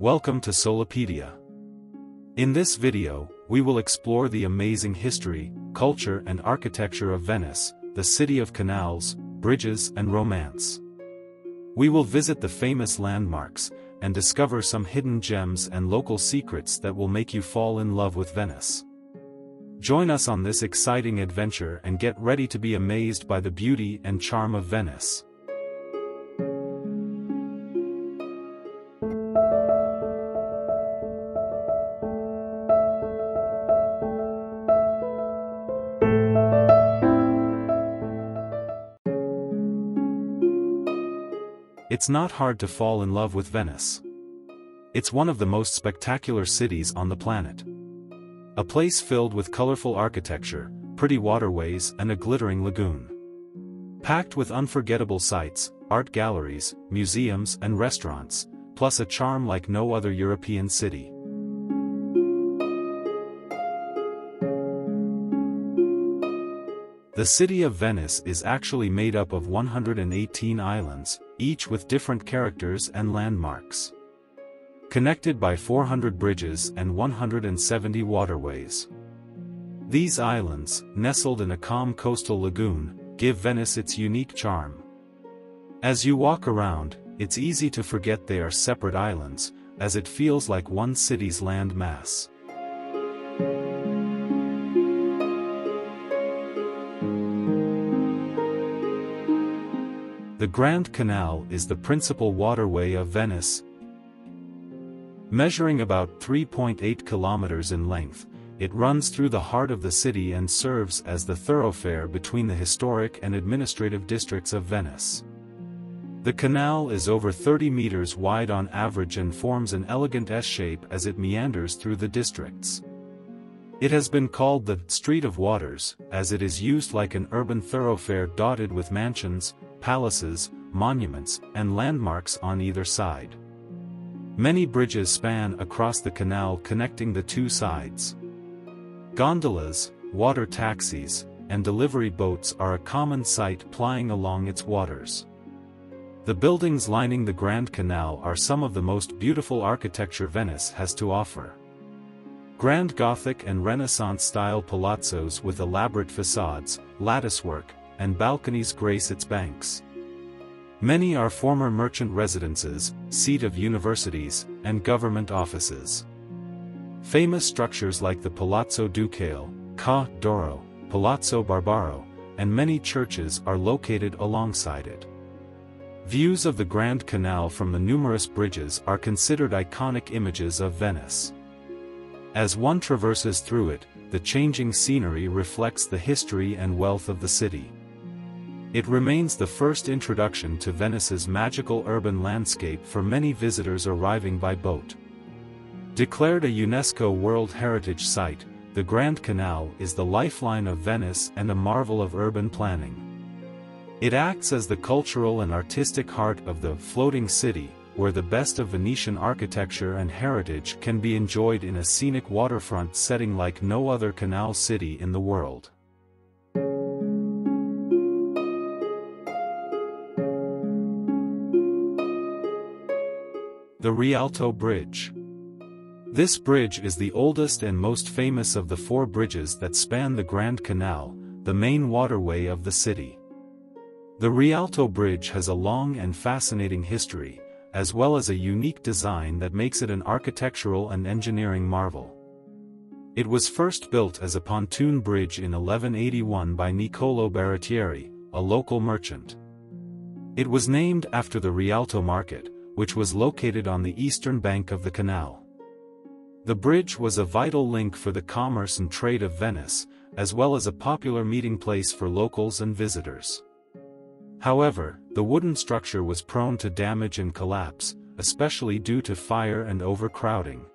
Welcome to Solipedia. In this video, we will explore the amazing history, culture and architecture of Venice, the city of canals, bridges and romance. We will visit the famous landmarks, and discover some hidden gems and local secrets that will make you fall in love with Venice. Join us on this exciting adventure and get ready to be amazed by the beauty and charm of Venice. It's not hard to fall in love with Venice. It's one of the most spectacular cities on the planet. A place filled with colorful architecture, pretty waterways and a glittering lagoon. Packed with unforgettable sights, art galleries, museums and restaurants, plus a charm like no other European city. The city of Venice is actually made up of 118 islands, each with different characters and landmarks. Connected by 400 bridges and 170 waterways. These islands, nestled in a calm coastal lagoon, give Venice its unique charm. As you walk around, it's easy to forget they are separate islands, as it feels like one city's land mass. The Grand Canal is the principal waterway of Venice. Measuring about 3.8 kilometers in length, it runs through the heart of the city and serves as the thoroughfare between the historic and administrative districts of Venice. The canal is over 30 meters wide on average and forms an elegant S-shape as it meanders through the districts. It has been called the Street of Waters, as it is used like an urban thoroughfare dotted with mansions, palaces, monuments, and landmarks on either side. Many bridges span across the canal connecting the two sides. Gondolas, water taxis, and delivery boats are a common sight plying along its waters. The buildings lining the Grand Canal are some of the most beautiful architecture Venice has to offer. Grand Gothic and Renaissance-style palazzos with elaborate facades, latticework, and balconies grace its banks. Many are former merchant residences, seat of universities, and government offices. Famous structures like the Palazzo Ducale, Ca' d'Oro, Palazzo Barbaro, and many churches are located alongside it. Views of the Grand Canal from the numerous bridges are considered iconic images of Venice. As one traverses through it, the changing scenery reflects the history and wealth of the city. It remains the first introduction to Venice's magical urban landscape for many visitors arriving by boat. Declared a UNESCO World Heritage Site, the Grand Canal is the lifeline of Venice and a marvel of urban planning. It acts as the cultural and artistic heart of the floating city, where the best of Venetian architecture and heritage can be enjoyed in a scenic waterfront setting like no other canal city in the world. The Rialto Bridge. This bridge is the oldest and most famous of the four bridges that span the Grand Canal, the main waterway of the city. The Rialto Bridge has a long and fascinating history, as well as a unique design that makes it an architectural and engineering marvel. It was first built as a pontoon bridge in 1181 by Niccolò Baratieri, a local merchant. It was named after the Rialto Market, which was located on the eastern bank of the canal. The bridge was a vital link for the commerce and trade of Venice, as well as a popular meeting place for locals and visitors. However, the wooden structure was prone to damage and collapse, especially due to fire and overcrowding.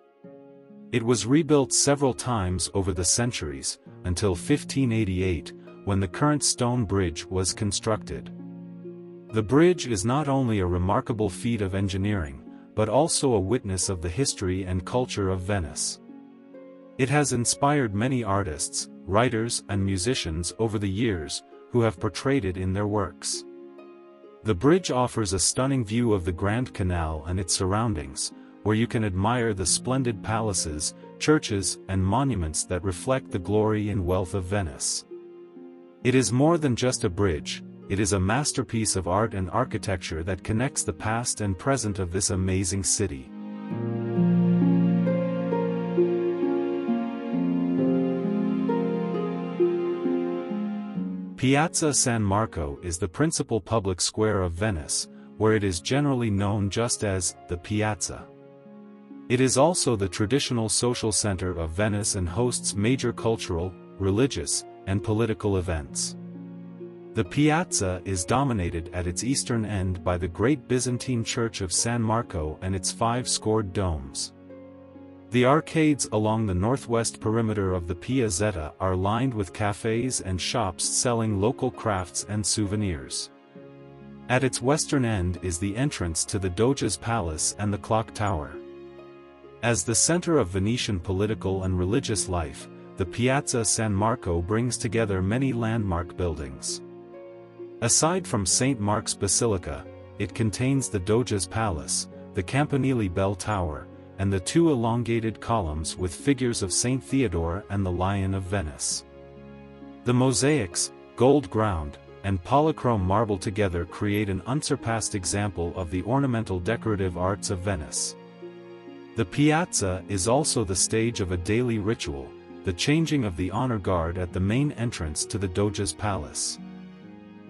It was rebuilt several times over the centuries, until 1588, when the current stone bridge was constructed. The bridge is not only a remarkable feat of engineering, but also a witness of the history and culture of Venice. It has inspired many artists, writers and musicians over the years, who have portrayed it in their works. The bridge offers a stunning view of the Grand Canal and its surroundings, where you can admire the splendid palaces, churches, and monuments that reflect the glory and wealth of Venice. It is more than just a bridge, it is a masterpiece of art and architecture that connects the past and present of this amazing city. Piazza San Marco is the principal public square of Venice, where it is generally known just as the Piazza. It is also the traditional social center of Venice and hosts major cultural, religious, and political events. The Piazza is dominated at its eastern end by the great Byzantine Church of San Marco and its 5 scored domes. The arcades along the northwest perimeter of the Piazzetta are lined with cafes and shops selling local crafts and souvenirs. At its western end is the entrance to the Doge's Palace and the Clock Tower. As the center of Venetian political and religious life, the Piazza San Marco brings together many landmark buildings. Aside from St. Mark's Basilica, it contains the Doge's Palace, the Campanile bell tower, and the 2 elongated columns with figures of Saint Theodore and the Lion of Venice. The mosaics, gold ground, and polychrome marble together create an unsurpassed example of the ornamental decorative arts of Venice. The Piazza is also the stage of a daily ritual, the changing of the honor guard at the main entrance to the Doge's Palace.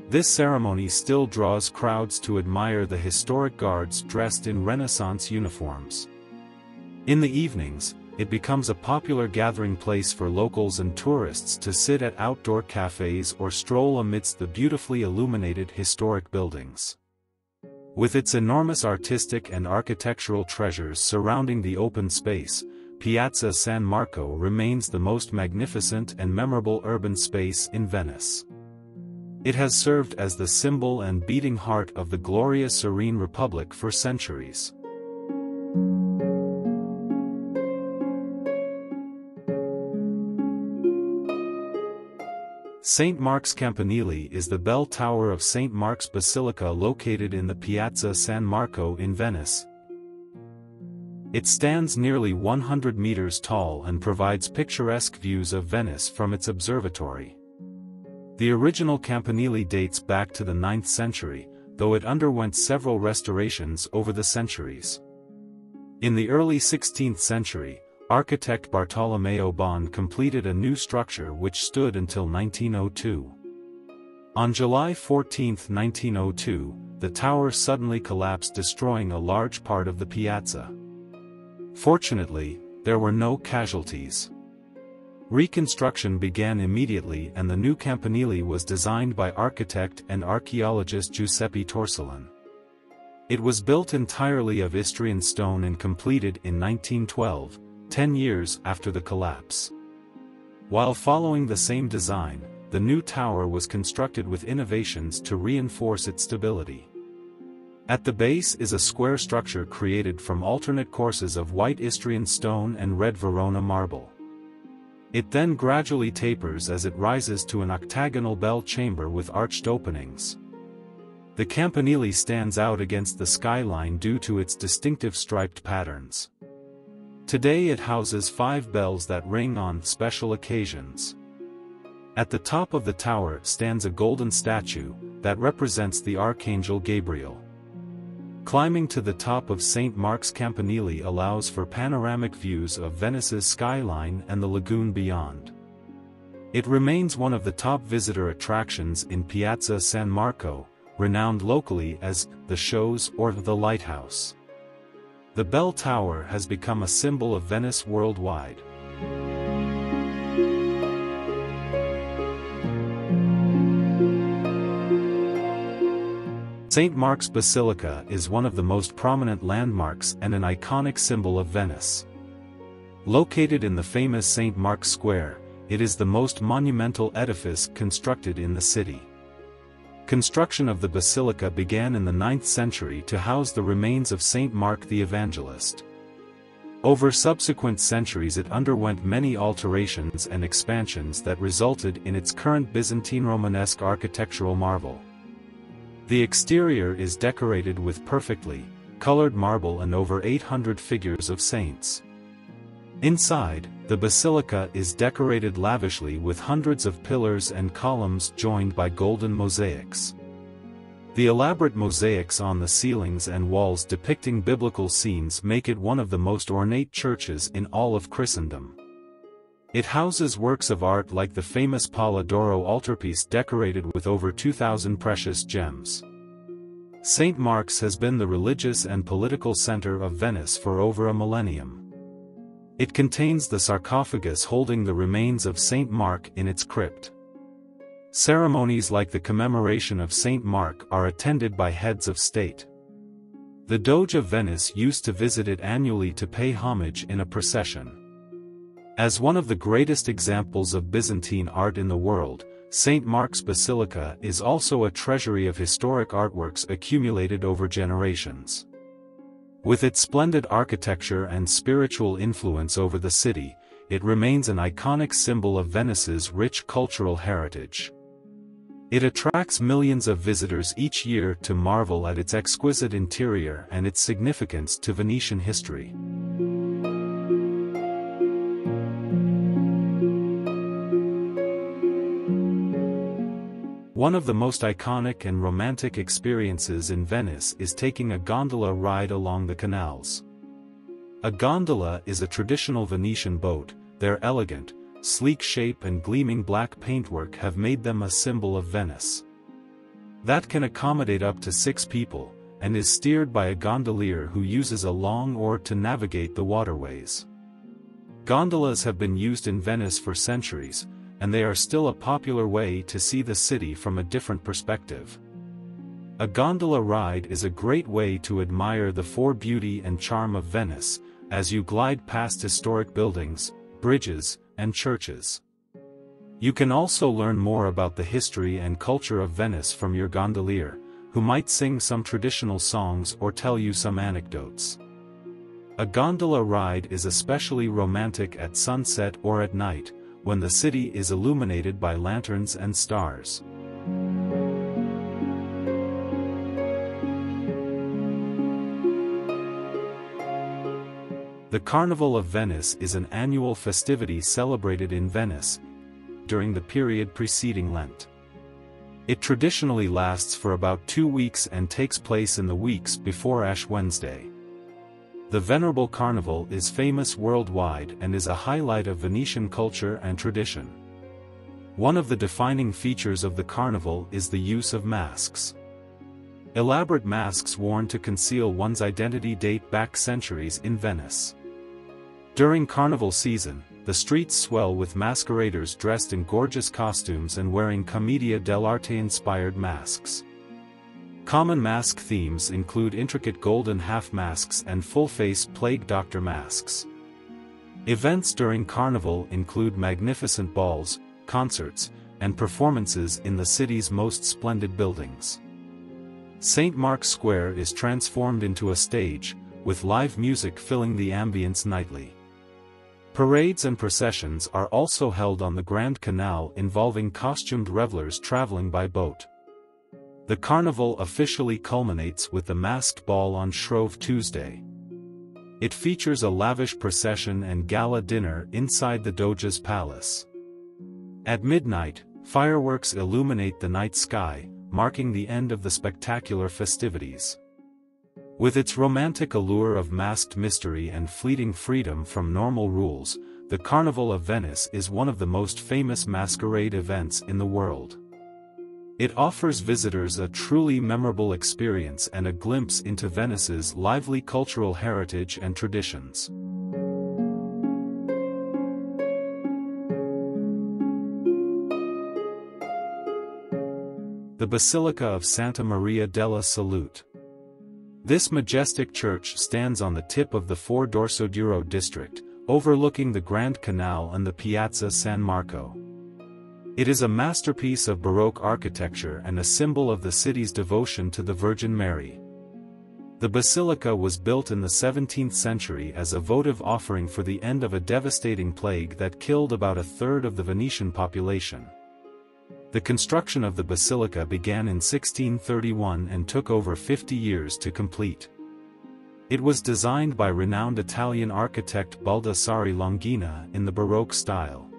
This ceremony still draws crowds to admire the historic guards dressed in Renaissance uniforms. In the evenings, it becomes a popular gathering place for locals and tourists to sit at outdoor cafes or stroll amidst the beautifully illuminated historic buildings. With its enormous artistic and architectural treasures surrounding the open space, Piazza San Marco remains the most magnificent and memorable urban space in Venice. It has served as the symbol and beating heart of the glorious serene Republic for centuries. St. Mark's Campanile is the bell tower of St. Mark's Basilica located in the Piazza San Marco in Venice. It stands nearly 100 meters tall and provides picturesque views of Venice from its observatory. The original Campanile dates back to the 9th century, though it underwent several restorations over the centuries. In the early 16th century, architect Bartolomeo Bon completed a new structure which stood until 1902. On July 14, 1902, the tower suddenly collapsed, destroying a large part of the piazza. Fortunately, there were no casualties. Reconstruction began immediately and the new Campanile was designed by architect and archaeologist Giuseppe Torselin. It was built entirely of Istrian stone and completed in 1912, 10 years after the collapse. While following the same design, the new tower was constructed with innovations to reinforce its stability. At the base is a square structure created from alternate courses of white Istrian stone and red Verona marble. It then gradually tapers as it rises to an octagonal bell chamber with arched openings. The Campanile stands out against the skyline due to its distinctive striped patterns. Today it houses 5 bells that ring on special occasions. At the top of the tower stands a golden statue that represents the Archangel Gabriel. Climbing to the top of St. Mark's Campanile allows for panoramic views of Venice's skyline and the lagoon beyond. It remains one of the top visitor attractions in Piazza San Marco, renowned locally as the Shows or the Lighthouse. The bell tower has become a symbol of Venice worldwide. St. Mark's Basilica is one of the most prominent landmarks and an iconic symbol of Venice. Located in the famous St. Mark's Square, it is the most monumental edifice constructed in the city. Construction of the basilica began in the 9th century to house the remains of St. Mark the Evangelist. Over subsequent centuries it underwent many alterations and expansions that resulted in its current Byzantine Romanesque architectural marvel. The exterior is decorated with perfectly colored marble and over 800 figures of saints. Inside, the basilica is decorated lavishly with hundreds of pillars and columns joined by golden mosaics. The elaborate mosaics on the ceilings and walls depicting biblical scenes make it one of the most ornate churches in all of Christendom. It houses works of art like the famous Palla d'Oro altarpiece decorated with over 2,000 precious gems. St. Mark's has been the religious and political center of Venice for over a millennium. It contains the sarcophagus holding the remains of St. Mark in its crypt. Ceremonies like the commemoration of St. Mark are attended by heads of state. The Doge of Venice used to visit it annually to pay homage in a procession. As one of the greatest examples of Byzantine art in the world, St. Mark's Basilica is also a treasury of historic artworks accumulated over generations. With its splendid architecture and spiritual influence over the city, it remains an iconic symbol of Venice's rich cultural heritage. It attracts millions of visitors each year to marvel at its exquisite interior and its significance to Venetian history. One of the most iconic and romantic experiences in Venice is taking a gondola ride along the canals. A gondola is a traditional Venetian boat. Their elegant, sleek shape and gleaming black paintwork have made them a symbol of Venice. That can accommodate up to 6 people, and is steered by a gondolier who uses a long oar to navigate the waterways. Gondolas have been used in Venice for centuries, and they are still a popular way to see the city from a different perspective. A gondola ride is a great way to admire the beauty and charm of Venice, as you glide past historic buildings, bridges, and churches. You can also learn more about the history and culture of Venice from your gondolier, who might sing some traditional songs or tell you some anecdotes. A gondola ride is especially romantic at sunset or at night, when the city is illuminated by lanterns and stars. The Carnival of Venice is an annual festivity celebrated in Venice during the period preceding Lent. It traditionally lasts for about 2 weeks and takes place in the weeks before Ash Wednesday. The venerable carnival is famous worldwide and is a highlight of Venetian culture and tradition. One of the defining features of the carnival is the use of masks. Elaborate masks worn to conceal one's identity date back centuries in Venice. During carnival season, the streets swell with masqueraders dressed in gorgeous costumes and wearing commedia dell'arte-inspired masks. Common mask themes include intricate golden half masks and full-face plague doctor masks. Events during Carnival include magnificent balls, concerts, and performances in the city's most splendid buildings. St. Mark's Square is transformed into a stage, with live music filling the ambience nightly. Parades and processions are also held on the Grand Canal involving costumed revelers traveling by boat. The carnival officially culminates with the masked ball on Shrove Tuesday. It features a lavish procession and gala dinner inside the Doge's palace. At midnight, fireworks illuminate the night sky, marking the end of the spectacular festivities. With its romantic allure of masked mystery and fleeting freedom from normal rules, the Carnival of Venice is one of the most famous masquerade events in the world. It offers visitors a truly memorable experience and a glimpse into Venice's lively cultural heritage and traditions. The Basilica of Santa Maria della Salute. This majestic church stands on the tip of the Four Dorsoduro district, overlooking the Grand Canal and the Piazza San Marco. It is a masterpiece of Baroque architecture and a symbol of the city's devotion to the Virgin Mary. The basilica was built in the 17th century as a votive offering for the end of a devastating plague that killed about a third of the Venetian population. The construction of the basilica began in 1631 and took over 50 years to complete. It was designed by renowned Italian architect Baldassare Longhina in the Baroque style.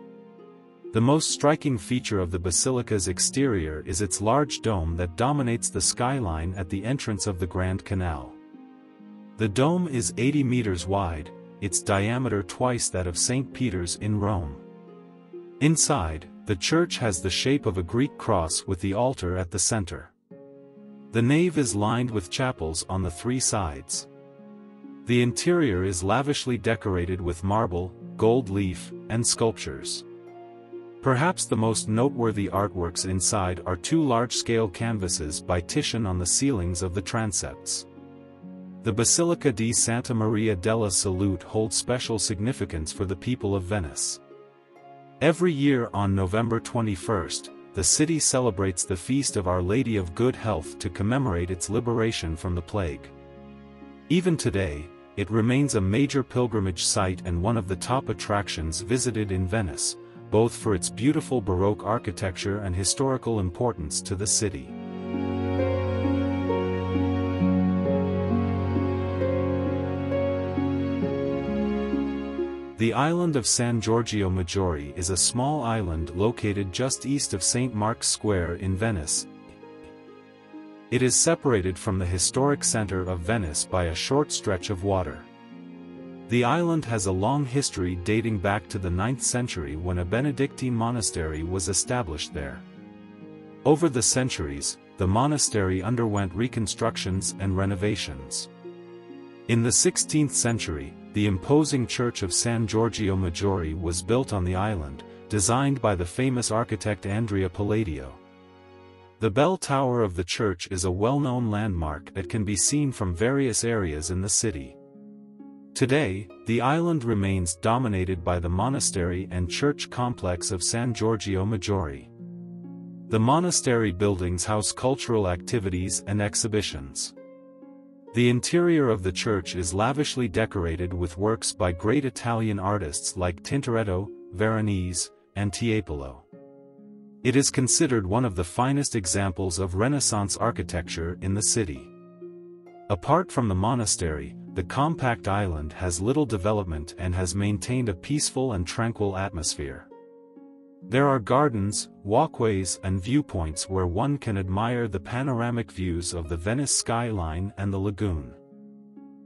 The most striking feature of the basilica's exterior is its large dome that dominates the skyline at the entrance of the Grand Canal. The dome is 80 meters wide, its diameter twice that of St. Peter's in Rome. Inside, the church has the shape of a Greek cross with the altar at the center. The nave is lined with chapels on the three sides. The interior is lavishly decorated with marble, gold leaf, and sculptures. Perhaps the most noteworthy artworks inside are two large-scale canvases by Titian on the ceilings of the transepts. The Basilica di Santa Maria della Salute holds special significance for the people of Venice. Every year on November 21st, the city celebrates the Feast of Our Lady of Good Health to commemorate its liberation from the plague. Even today, it remains a major pilgrimage site and one of the top attractions visited in Venice, both for its beautiful Baroque architecture and historical importance to the city. The island of San Giorgio Maggiore is a small island located just east of St. Mark's Square in Venice. It is separated from the historic center of Venice by a short stretch of water. The island has a long history dating back to the 9th century when a Benedictine monastery was established there. Over the centuries, the monastery underwent reconstructions and renovations. In the 16th century, the imposing church of San Giorgio Maggiore was built on the island, designed by the famous architect Andrea Palladio. The bell tower of the church is a well-known landmark that can be seen from various areas in the city. Today, the island remains dominated by the monastery and church complex of San Giorgio Maggiore. The monastery buildings house cultural activities and exhibitions. The interior of the church is lavishly decorated with works by great Italian artists like Tintoretto, Veronese, and Tiepolo. It is considered one of the finest examples of Renaissance architecture in the city. Apart from the monastery, the compact island has little development and has maintained a peaceful and tranquil atmosphere. There are gardens, walkways and viewpoints where one can admire the panoramic views of the Venice skyline and the lagoon.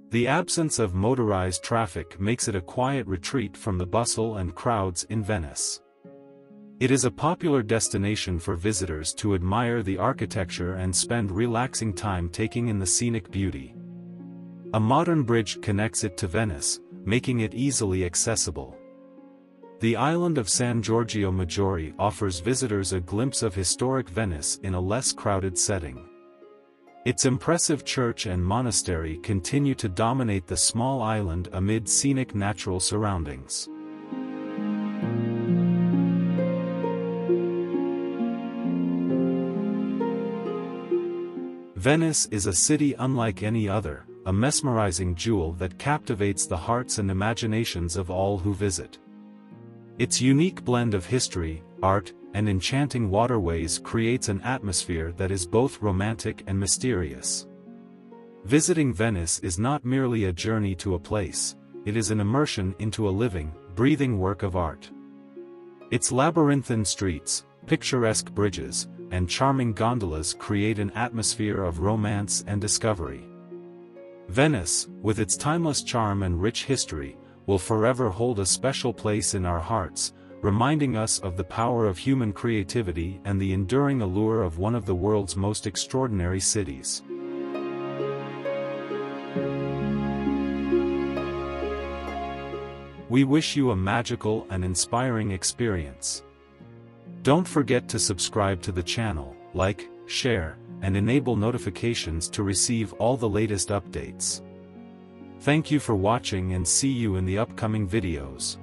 The absence of motorized traffic makes it a quiet retreat from the bustle and crowds in Venice. It is a popular destination for visitors to admire the architecture and spend relaxing time taking in the scenic beauty. A modern bridge connects it to Venice, making it easily accessible. The island of San Giorgio Maggiore offers visitors a glimpse of historic Venice in a less crowded setting. Its impressive church and monastery continue to dominate the small island amid scenic natural surroundings. Venice is a city unlike any other, a mesmerizing jewel that captivates the hearts and imaginations of all who visit. Its unique blend of history, art, and enchanting waterways creates an atmosphere that is both romantic and mysterious. Visiting Venice is not merely a journey to a place, it is an immersion into a living, breathing work of art. Its labyrinthine streets, picturesque bridges, and charming gondolas create an atmosphere of romance and discovery. Venice, with its timeless charm and rich history, will forever hold a special place in our hearts, reminding us of the power of human creativity and the enduring allure of one of the world's most extraordinary cities. We wish you a magical and inspiring experience. Don't forget to subscribe to the channel, like, share, and enable notifications to receive all the latest updates. Thank you for watching and see you in the upcoming videos.